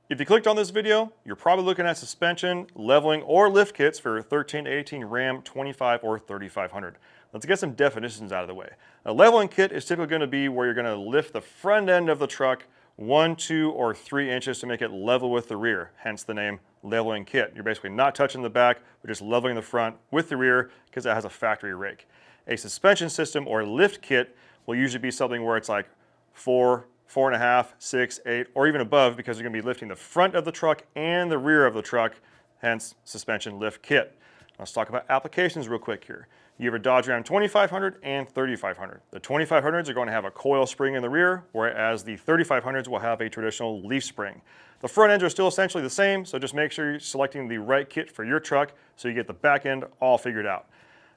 If you clicked on this video, you're probably looking at suspension, leveling, or lift kits for 13-18 Ram 25 or 3500. Let's get some definitions out of the way. A leveling kit is typically going to be where you're going to lift the front end of the truck 1, 2, or 3 inches to make it level with the rear, hence the name leveling kit. You're basically not touching the back, but just leveling the front with the rear because it has a factory rake. A suspension system or lift kit will usually be something where it's like 4, 4.5, 6, 8, or even above, because you're going to be lifting the front of the truck and the rear of the truck, hence suspension lift kit. Let's talk about applications real quick here. You have a Dodge Ram 2500 and 3500. The 2500s are going to have a coil spring in the rear, whereas the 3500s will have a traditional leaf spring. The front ends are still essentially the same, so just make sure you're selecting the right kit for your truck so you get the back end all figured out.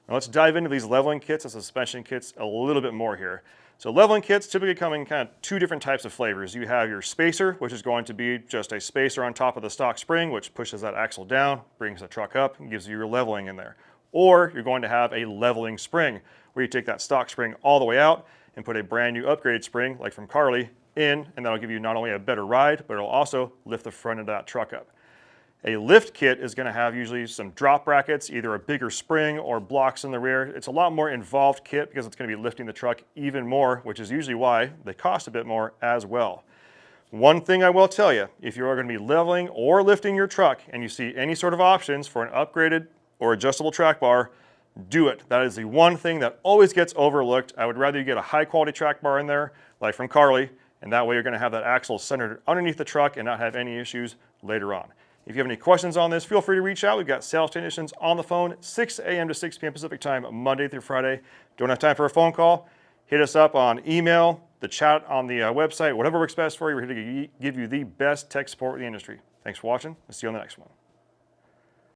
Now let's dive into these leveling kits and suspension kits a little bit more here. So leveling kits typically come in kind of 2 different types of flavors. You have your spacer, which is going to be just a spacer on top of the stock spring, which pushes that axle down, brings the truck up, and gives you your leveling in there. Or you're going to have a leveling spring, where you take that stock spring all the way out and put a brand new upgraded spring, like from Carly, in, and that'll give you not only a better ride, but it'll also lift the front of that truck up. A lift kit is going to have usually some drop brackets, either a bigger spring or blocks in the rear. It's a lot more involved kit because it's going to be lifting the truck even more, which is usually why they cost a bit more as well. One thing I will tell you, if you are going to be leveling or lifting your truck and you see any sort of options for an upgraded or adjustable track bar, do it. That is the one thing that always gets overlooked. I would rather you get a high quality track bar in there, like from Carly, and that way you're going to have that axle centered underneath the truck and not have any issues later on. If you have any questions on this, feel free to reach out. We've got sales technicians on the phone 6 a.m. to 6 p.m. Pacific time, Monday through Friday. Don't have time for a phone call? Hit us up on email, the chat on the website, whatever works best for you. We're here to give you the best tech support in the industry. Thanks for watching. We'll see you on the next one.